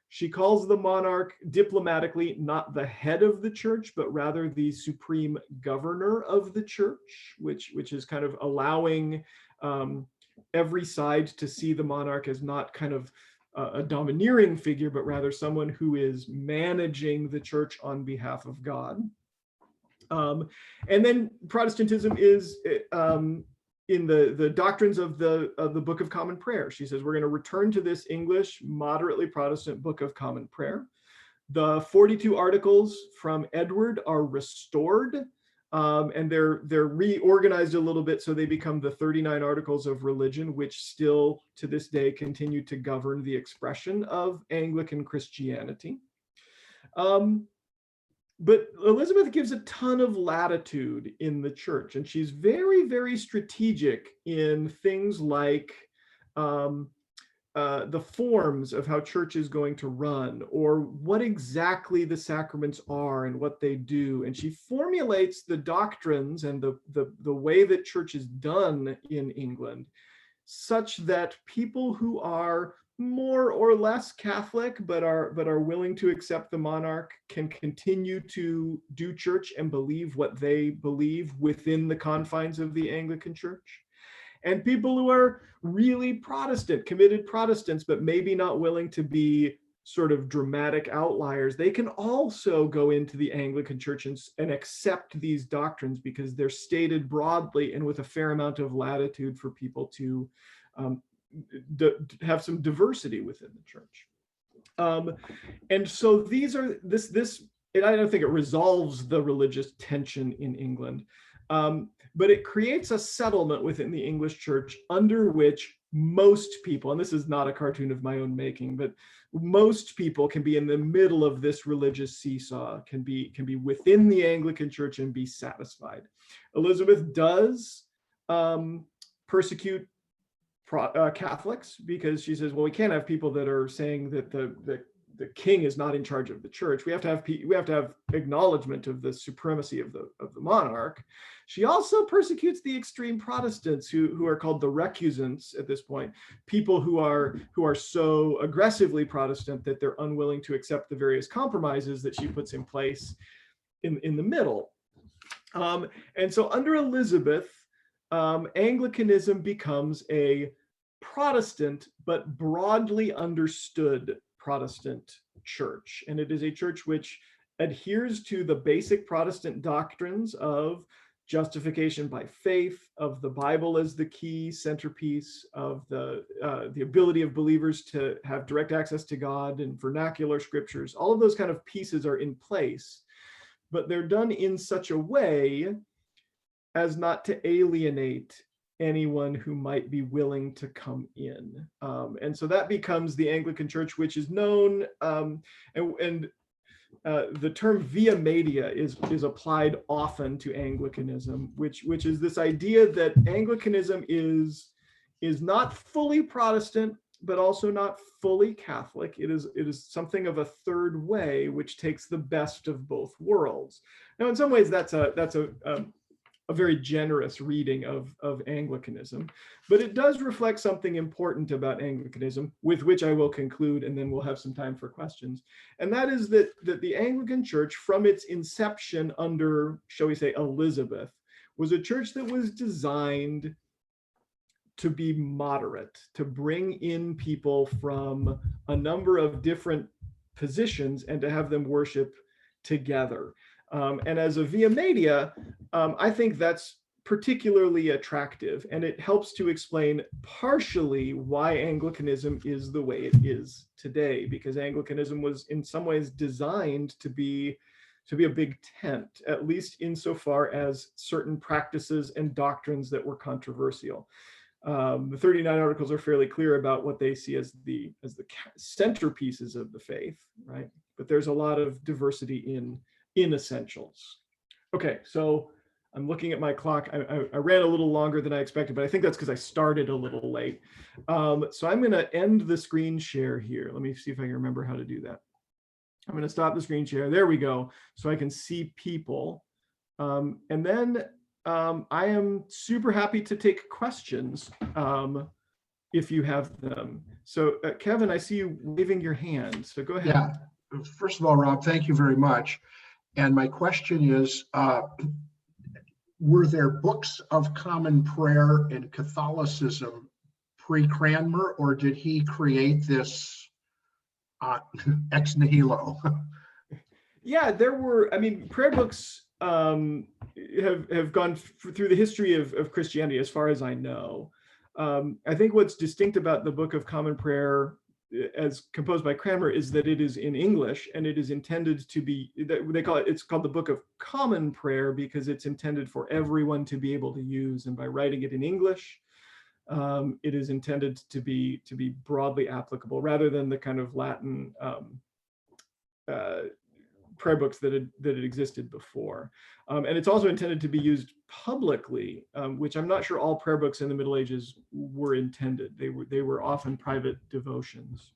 She calls the monarch diplomatically not the head of the church, but rather the supreme governor of the church, which is kind of allowing every side to see the monarch as not kind of a domineering figure, but rather someone who is managing the church on behalf of God. And then Protestantism is in the doctrines of the Book of Common Prayer. She says we're going to return to this English, moderately Protestant Book of Common Prayer. The 42 articles from Edward are restored, and they're reorganized a little bit so they become the 39 articles of religion, which still to this day continue to govern the expression of Anglican Christianity. But Elizabeth gives a ton of latitude in the church, and she's very, very strategic in things like the forms of how church is going to run, or what exactly the sacraments are and what they do. And she formulates the doctrines and the way that church is done in England, such that people who are more or less Catholic, but are willing to accept the monarch, can continue to do church and believe what they believe within the confines of the Anglican Church. And people who are really Protestant, committed Protestants, but maybe not willing to be sort of dramatic outliers, they can also go into the Anglican Church and accept these doctrines because they're stated broadly and with a fair amount of latitude for people to have some diversity within the church. And so these are and I don't think it resolves the religious tension in England, but it creates a settlement within the English church under which most people, and this is not a cartoon of my own making, but most people can be in the middle of this religious seesaw, can be within the Anglican church and be satisfied. Elizabeth does persecute Catholics, because she says, well, we can't have people that are saying that the king is not in charge of the church. We have to have acknowledgement of the supremacy of the monarch. She also persecutes the extreme Protestants who are called the recusants at this point, people who are so aggressively Protestant that they're unwilling to accept the various compromises that she puts in place in the middle. And so under Elizabeth, Anglicanism becomes a Protestant but broadly understood Protestant church. And it is a church which adheres to the basic Protestant doctrines of justification by faith, of the Bible as the key centerpiece, of the ability of believers to have direct access to God and vernacular scriptures. All of those kind of pieces are in place, but they're done in such a way as not to alienate anyone who might be willing to come in. And so that becomes the Anglican Church, which is known, the term via media is applied often to Anglicanism, which is this idea that Anglicanism is not fully Protestant, but also not fully Catholic. It is something of a third way, which takes the best of both worlds. Now, in some ways, that's a very generous reading of Anglicanism, but it does reflect something important about Anglicanism, with which I will conclude, and then we'll have some time for questions. And that is that the Anglican Church, from its inception under, shall we say, Elizabeth, was a church that was designed to be moderate, to bring in people from a number of different positions and to have them worship together. And as a via media, I think that's particularly attractive, and it helps to explain partially why Anglicanism is the way it is today, because Anglicanism was in some ways designed to be a big tent, at least insofar as certain practices and doctrines that were controversial. The 39 articles are fairly clear about what they see as the centerpieces of the faith, right? But there's a lot of diversity in essentials. Okay, so I'm looking at my clock. I ran a little longer than I expected, but I think that's because I started a little late. So I'm going to end the screen share here. Let me see if I can remember how to do that. I'm going to stop the screen share. There we go. So I can see people. And then I am super happy to take questions if you have them. So Kevin, I see you waving your hand. So go ahead. Yeah. First of all, Rob, thank you very much. And my question is, were there books of common prayer in Catholicism pre-Cranmer, or did he create this ex nihilo? Yeah, there were, prayer books have gone through the history of Christianity, as far as I know. I think what's distinct about the Book of Common Prayer as composed by Cranmer is that it is in English, and it is intended to be, it's called the Book of Common Prayer because it's intended for everyone to be able to use. And by writing it in English, it is intended to be broadly applicable rather than the kind of Latin prayer books that had existed before. And it's also intended to be used publicly, which I'm not sure all prayer books in the Middle Ages were intended. They were often private devotions.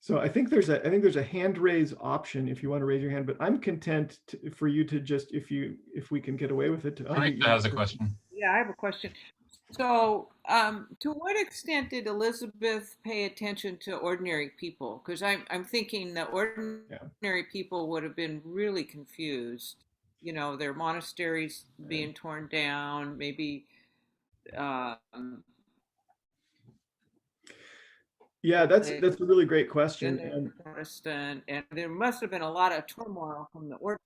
So I think there's a hand raise option if you want to raise your hand, but I'm content for you to just, if we can get away with it, to unmute Teresa has a question. Yeah, I have a question. So, to what extent did Elizabeth pay attention to ordinary people? Because I'm thinking that ordinary people would have been really confused. You know, their monasteries being torn down, maybe. Yeah, that's a really great question. And Protestant, and there must have been a lot of turmoil from the order.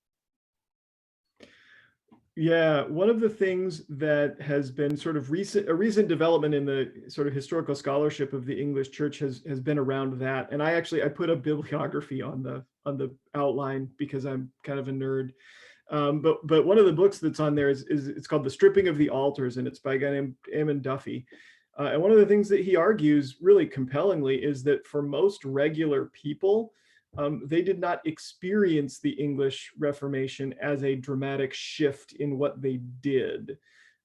Yeah, one of the things that has been sort of a recent development in the sort of historical scholarship of the English Church has been around that. And I put a bibliography on the outline because I'm kind of a nerd. But one of the books that's on there is it's called The Stripping of the Altars, and it's by a guy named Eamon Duffy. And one of the things that he argues really compellingly is that for most regular people, they did not experience the English Reformation as a dramatic shift in what they did.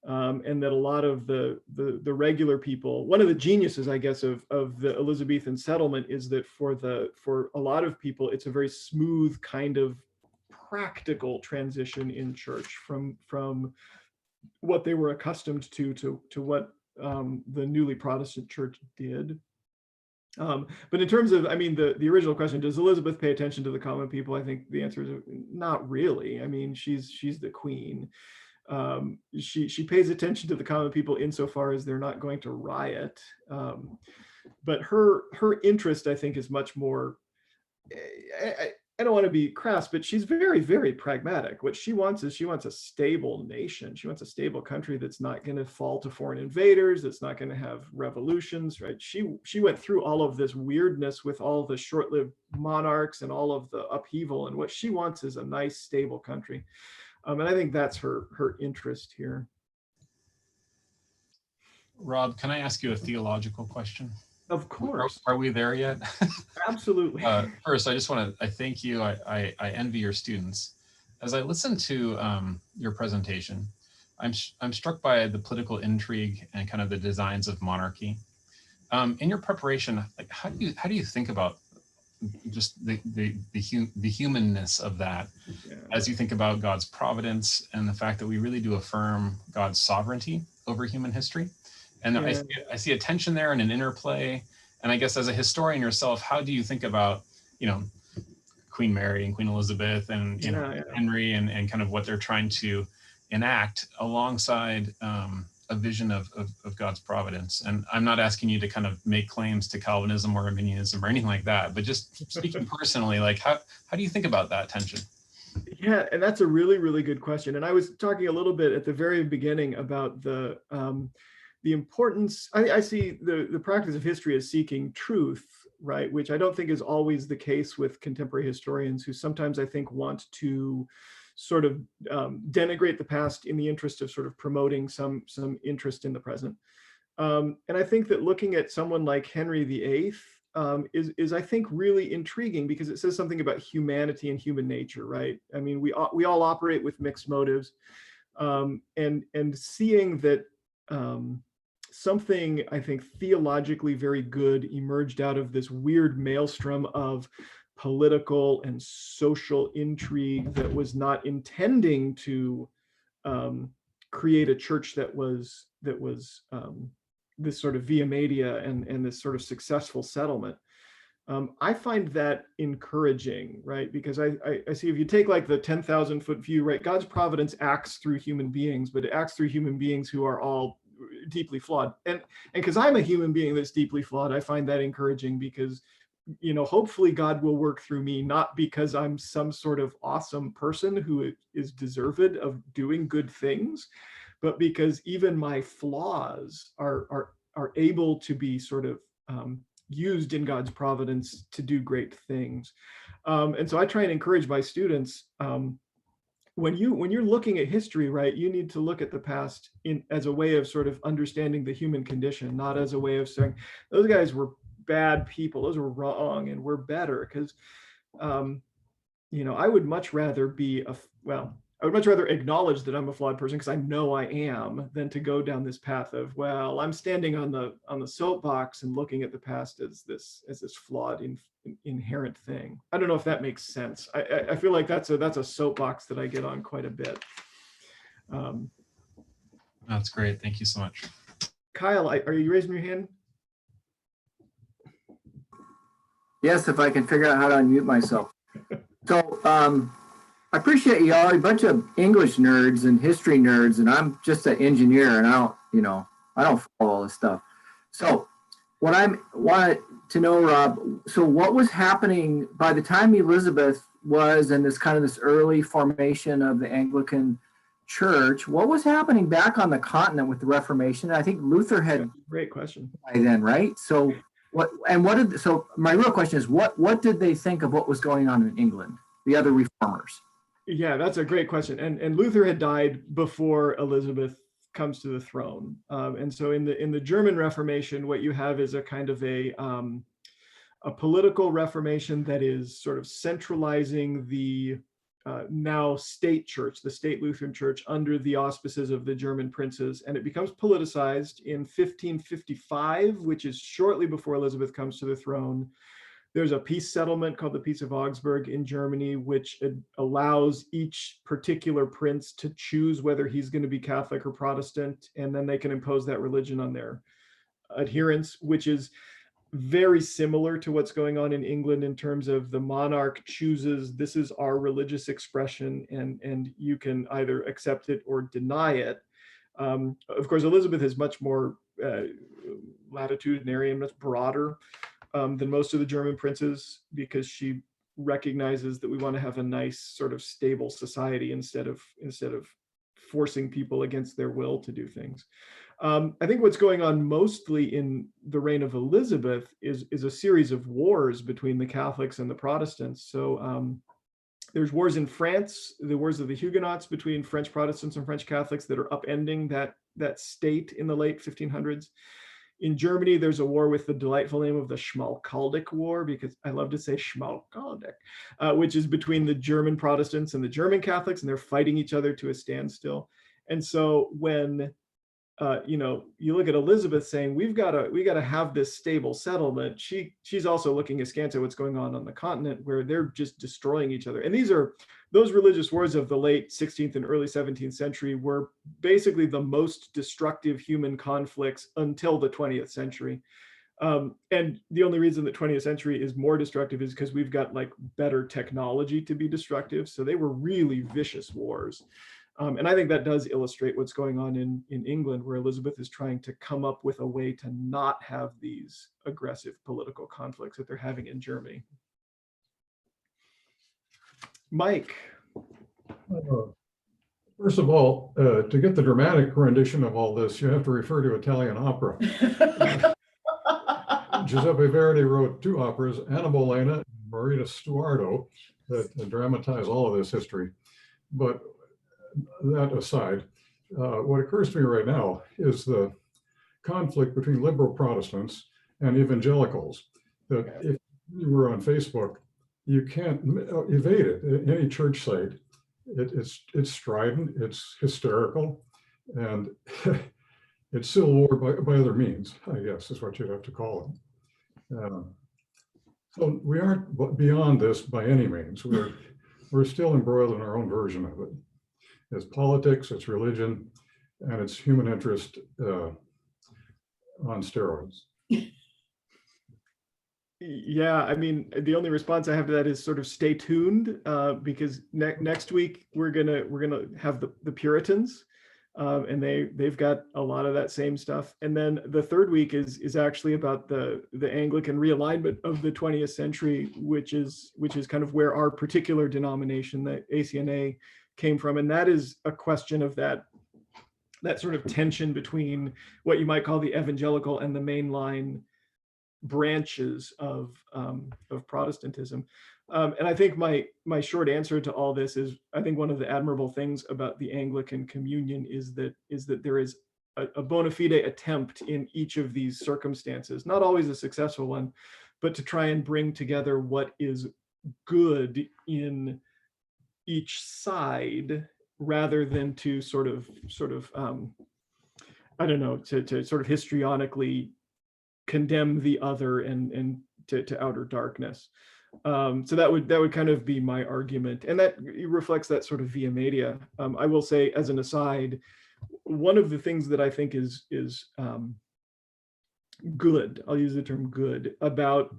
And that a lot of the regular people, one of the geniuses, I guess, of the Elizabethan settlement is that for a lot of people, it's a very smooth kind of practical transition in church from what they were accustomed to what the newly Protestant church did. But in terms of, I mean, the original question, does Elizabeth pay attention to the common people? I think the answer is not really. I mean, she's the queen. She pays attention to the common people insofar as they're not going to riot. But her interest, I think, is much more, I don't want to be crass, but she's very, very pragmatic. What she wants is a stable nation. She wants a stable country that's not going to fall to foreign invaders, that's not going to have revolutions, right? She went through all of this weirdness with all the short-lived monarchs and all of the upheaval, and what she wants is a nice, stable country. And I think that's her interest here. Rob, can I ask you a theological question? Of course. Are we there yet? Absolutely. First, I just want to thank you. I envy your students. As I listen to your presentation, I'm struck by the political intrigue and kind of the designs of monarchy. In your preparation, like how do you think about just the humanness of that, as you think about God's providence and the fact that we really do affirm God's sovereignty over human history? And I see a tension there and an interplay. And I guess as a historian yourself, how do you think about, Queen Mary and Queen Elizabeth and Henry and kind of what they're trying to enact alongside a vision of God's providence? And I'm not asking you to kind of make claims to Calvinism or Arminianism or anything like that, but just speaking personally, like how do you think about that tension? Yeah, and that's a really, really good question. And I was talking a little bit at the very beginning about the importance. I see the practice of history as seeking truth, right? Which I don't think is always the case with contemporary historians, who sometimes I think want to sort of denigrate the past in the interest of sort of promoting some interest in the present. And I think that looking at someone like Henry VIII is I think really intriguing, because it says something about humanity and human nature, right? I mean, we all operate with mixed motives, and seeing that something I think theologically very good emerged out of this weird maelstrom of political and social intrigue that was not intending to create a church that was this sort of via media and this sort of successful settlement. I find that encouraging, right? Because I see, if you take like the 10,000 foot view, right, God's providence acts through human beings, but it acts through human beings who are all deeply flawed. And because I'm a human being that's deeply flawed, I find that encouraging, because hopefully God will work through me, not because I'm some sort of awesome person who is deserved of doing good things, but because even my flaws are able to be sort of used in God's providence to do great things. And so I try and encourage my students, when you're looking at history, right, you need to look at the past as a way of sort of understanding the human condition, not as a way of saying those guys were bad people. Those were wrong, and we're better. Because, I would much rather be I would much rather acknowledge that I'm a flawed person, because I know I am, than to go down this path of, well, I'm standing on the soapbox and looking at the past as this flawed inherent thing. I don't know if that makes sense. I feel like that's a soapbox that I get on quite a bit. That's great. Thank you so much. Kyle, are you raising your hand? Yes, if I can figure out how to unmute myself. So I appreciate y'all, a bunch of English nerds and history nerds, and I'm just an engineer, and I don't follow all this stuff. So what I wanted to know, Rob, so what was happening by the time Elizabeth was in this early formation of the Anglican Church? What was happening back on the continent with the Reformation? I think Luther had great question by then, right? So my real question is, what did they think of what was going on in England, the other reformers? Yeah, that's a great question. And Luther had died before Elizabeth comes to the throne. And so in the German Reformation, what you have is a kind of a political reformation that is sort of centralizing the now state church, the state Lutheran church, under the auspices of the German princes. And it becomes politicized in 1555, which is shortly before Elizabeth comes to the throne. There's a peace settlement called the Peace of Augsburg in Germany, which allows each particular prince to choose whether he's going to be Catholic or Protestant, and then they can impose that religion on their adherents, which is very similar to what's going on in England in terms of the monarch chooses, this is our religious expression, and you can either accept it or deny it. Of course, Elizabeth is much more latitudinarian, much broader than most of the German princes, because she recognizes that we want to have a nice sort of stable society instead of forcing people against their will to do things. I think what's going on mostly in the reign of Elizabeth is a series of wars between the Catholics and the Protestants. So there's wars in France, the wars of the Huguenots between French Protestants and French Catholics that are upending that state in the late 1500s. In Germany, there's a war with the delightful name of the Schmalkaldic War, because I love to say Schmalkaldic, which is between the German Protestants and the German Catholics, and they're fighting each other to a standstill. And so when you look at Elizabeth saying we've got to have this stable settlement, she's also looking askance at what's going on the continent, where they're just destroying each other. And those religious wars of the late 16th and early 17th century were basically the most destructive human conflicts until the 20th century. And the only reason the 20th century is more destructive is because we've got better technology to be destructive. So they were really vicious wars. And I think that does illustrate what's going on in England, where Elizabeth is trying to come up with a way to not have these aggressive political conflicts that they're having in Germany. Mike. First of all, to get the dramatic rendition of all this, you have to refer to Italian opera. Giuseppe Verdi wrote 2 operas, Anna Bolena and Marita Stuardo, that dramatize all of this history. But that aside, what occurs to me right now is the conflict between liberal Protestants and evangelicals. That if you were on Facebook, you can't evade it. Any church site, it's strident, it's hysterical, and it's civil war by other means, I guess, is what you'd have to call it. So we aren't beyond this by any means. We're still embroiled in our own version of it. It's politics, it's religion, and it's human interest on steroids. Yeah, I mean, the only response I have to that is sort of stay tuned, because next week we're gonna have the Puritans, and they've got a lot of that same stuff. And then the third week is actually about the Anglican realignment of the 20th century, which is kind of where our particular denomination, the ACNA, came from. And that is a question of that sort of tension between what you might call the evangelical and the mainline branches of Protestantism. And I think my short answer to all this is, I think one of the admirable things about the Anglican communion is that there is a bona fide attempt in each of these circumstances, not always a successful one, but to try and bring together what is good in each side, rather than to sort of I don't know, to sort of histrionically condemn the other and to outer darkness. So that would kind of be my argument, and that reflects that sort of via media. I will say, as an aside, one of the things that I think is good, I'll use the term good, about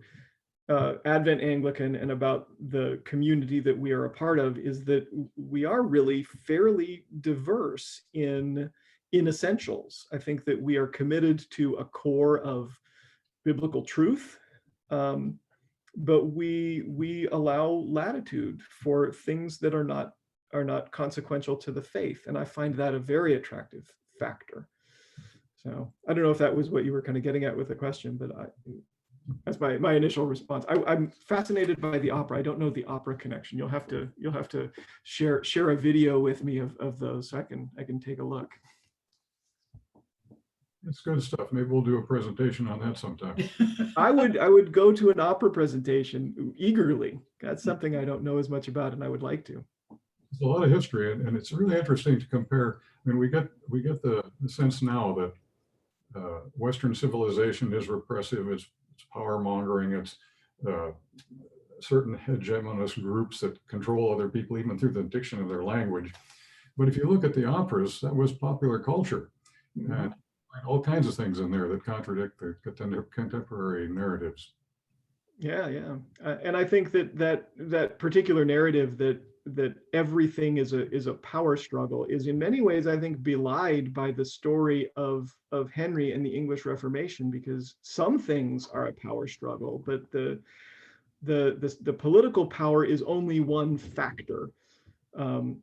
Advent Anglican and about the community that we are a part of, is that we are really fairly diverse in essentials. I think that we are committed to a core of biblical truth, but we allow latitude for things that are not consequential to the faith, and I find that a very attractive factor. So I don't know if that was what you were kind of getting at with the question, but that's my initial response. I'm fascinated by the opera. I don't know the opera connection. You'll have to share a video with me of those, so I can take a look. It's good stuff. Maybe we'll do a presentation on that sometime. I would go to an opera presentation eagerly. That's something I don't know as much about, and I would like to. There's a lot of history, and it's really interesting to compare. I mean, we get the sense now that Western civilization is repressive, it's power mongering, it's certain hegemonous groups that control other people, even through the diction of their language. But if you look at the operas, that was popular culture. Mm-hmm. And all kinds of things in there that contradict the contemporary narratives. Yeah, and I think that particular narrative that everything is a power struggle is in many ways, I think, belied by the story of Henry and the English Reformation, because some things are a power struggle, but the political power is only one factor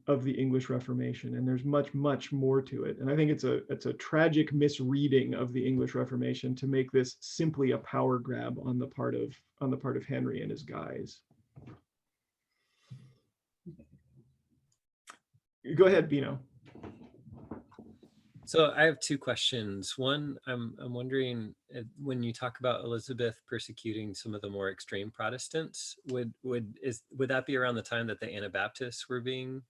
of the English Reformation, and there's much more to it. And I think it's a tragic misreading of the English Reformation to make this simply a power grab on the part of Henry and his guys. Go ahead, Bino. So I have two questions. One, I'm wondering, when you talk about Elizabeth persecuting some of the more extreme Protestants, would that be around the time that the Anabaptists were being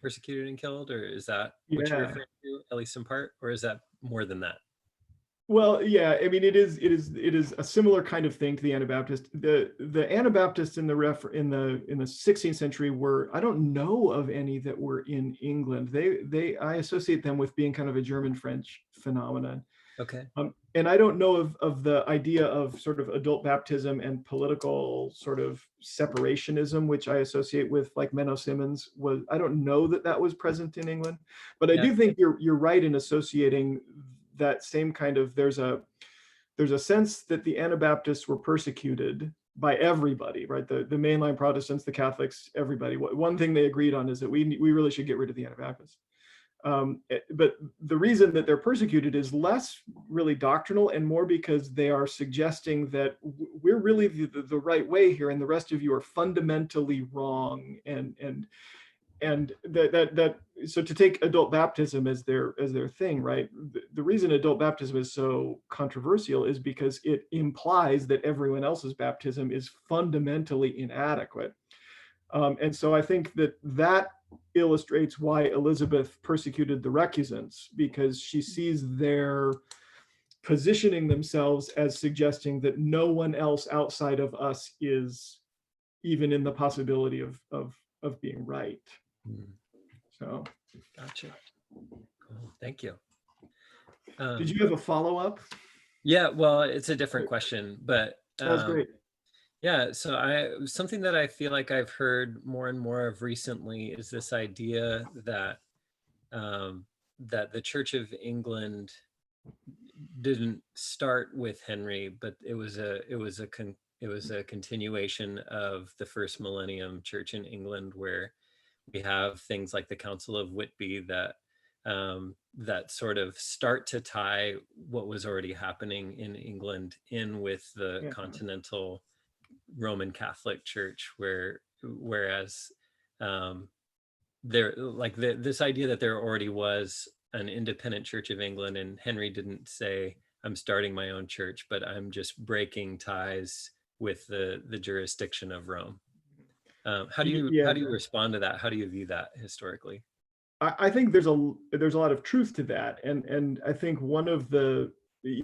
persecuted and killed, or is that what you're referring to, at least in part, or is that more than that? Well, yeah, I mean, it is a similar kind of thing to the Anabaptist. The Anabaptists in the 16th century were, I don't know of any that were in England. I associate them with being kind of a German-French phenomenon. Okay. And I don't know of the idea of sort of adult baptism and political sort of separationism, which I associate with like Menno Simons was. I don't know that was present in England, but I do think you're right in associating that same kind of, there's a sense that the Anabaptists were persecuted by everybody, right? The mainline Protestants, the Catholics, everybody. One thing they agreed on is that we really should get rid of the Anabaptists. But the reason that they're persecuted is less really doctrinal and more because they are suggesting that we're really the right way here, and the rest of you are fundamentally wrong. And so to take adult baptism as their thing, right? The reason adult baptism is so controversial is because it implies that everyone else's baptism is fundamentally inadequate. And so I think that illustrates why Elizabeth persecuted the recusants, because she sees their positioning themselves as suggesting that no one else outside of us is even in the possibility of being right. So, gotcha. Cool. Thank you. Did you have a follow-up? Yeah, well, it's a different question, but that's great. Yeah, so something that I feel like I've heard more and more of recently is this idea that that the Church of England didn't start with Henry, but it was a continuation of the first millennium church in England, where we have things like the Council of Whitby that sort of start to tie what was already happening in England in with the continental Roman Catholic Church, whereas this idea that there already was an independent Church of England, and Henry didn't say, I'm starting my own church, but I'm just breaking ties with the jurisdiction of Rome. How do you respond to that? How do you view that historically? I think there's a lot of truth to that, and I think one of the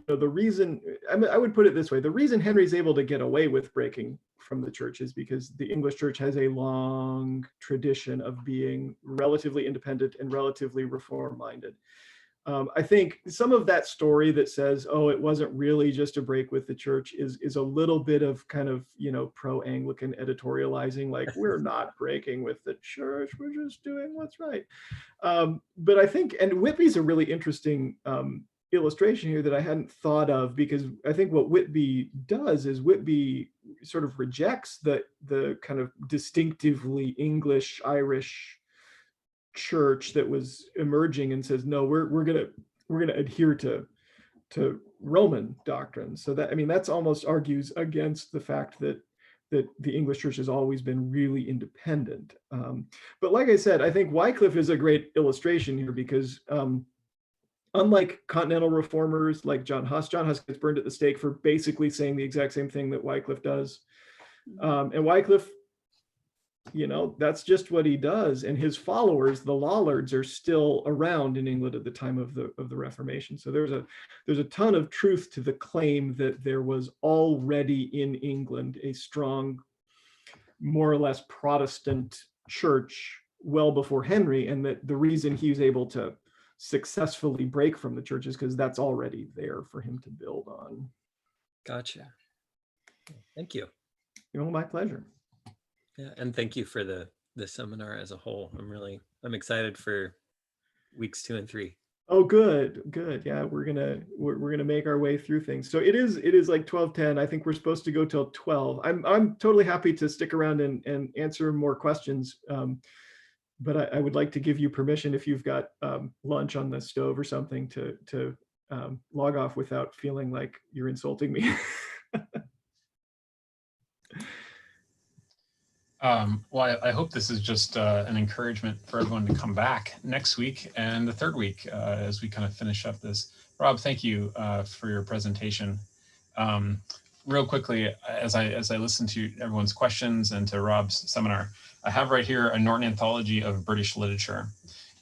the reason, I would put it this way: the reason Henry's able to get away with breaking from the church is because the English church has a long tradition of being relatively independent and relatively reform minded. I think some of that story that says, oh, it wasn't really just a break with the church is a little bit of kind of, pro-Anglican editorializing, like, we're not breaking with the church, we're just doing what's right. But I think, and Whitby's a really interesting illustration here that I hadn't thought of, because I think what Whitby does is Whitby sort of rejects the kind of distinctively English, Irish church that was emerging and says, no, we're gonna adhere to Roman doctrine. So that, that's almost argues against the fact that the English church has always been really independent. But like I said, I think Wycliffe is a great illustration here, because unlike Continental reformers like John Huss gets burned at the stake for basically saying the exact same thing that Wycliffe does. And Wycliffe, that's just what he does. And his followers, the Lollards, are still around in England at the time of the Reformation. So there's a ton of truth to the claim that there was already in England a strong, more or less Protestant church well before Henry, and that the reason he was able to successfully break from the church is because that's already there for him to build on. Gotcha. Thank you. My pleasure. Yeah, and thank you for the seminar as a whole. I'm excited for weeks 2 and 3. Oh, good. Yeah, we're gonna make our way through things. So it is like 12:10. I think we're supposed to go till 12. I'm totally happy to stick around and answer more questions. But I would like to give you permission, if you've got lunch on the stove or something, to log off without feeling like you're insulting me. Well, I hope this is just an encouragement for everyone to come back next week and the third week as we kind of finish up this. Rob, thank you for your presentation. Real quickly, as I listen to everyone's questions and to Rob's seminar, I have right here a Norton Anthology of British Literature.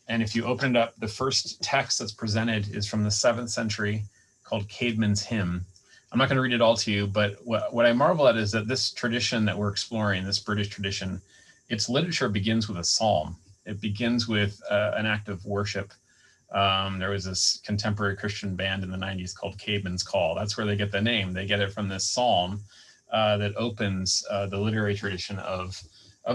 And if you open it up, the first text that's presented is from the 7th century, called Caedmon's Hymn. I'm not going to read it all to you, but what I marvel at is that this tradition that we're exploring, this British tradition, its literature begins with a psalm. It begins with an act of worship. There was this contemporary Christian band in the 90s called Caedmon's Call. That's where they get the name. They get it from this psalm that opens the literary tradition of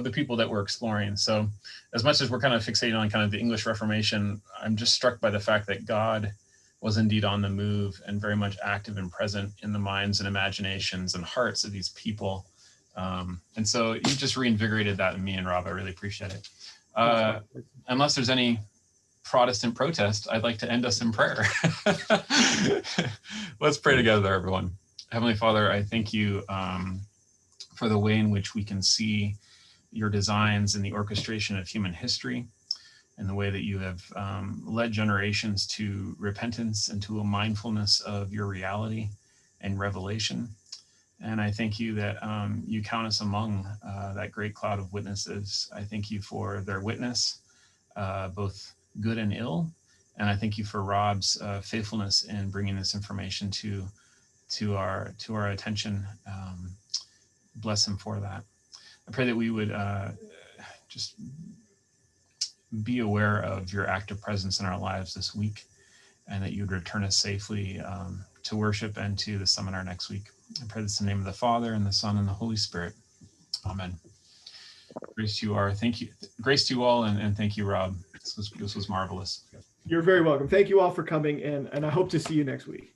the people that we're exploring. So as much as we're kind of fixated on kind of the English Reformation, I'm just struck by the fact that God was indeed on the move and very much active and present in the minds and imaginations and hearts of these people. And so you just reinvigorated that in me and Rob. I really appreciate it. Unless there's any Protestant protest, I'd like to end us in prayer. Let's pray together, everyone. Heavenly Father, I thank you for the way in which we can see your designs in the orchestration of human history, and the way that you have led generations to repentance and to a mindfulness of your reality and revelation. And I thank you that you count us among that great cloud of witnesses. I thank you for their witness, both good and ill. And I thank you for Rob's faithfulness in bringing this information to our attention. Bless him for that. I pray that we would just be aware of your active presence in our lives this week, and that you would return us safely to worship and to the seminar next week. I pray this in the name of the Father, and the Son, and the Holy Spirit. Amen. Grace to you all. Thank you. Grace to you all, and thank you, Rob. This was marvelous. You're very welcome. Thank you all for coming, and I hope to see you next week.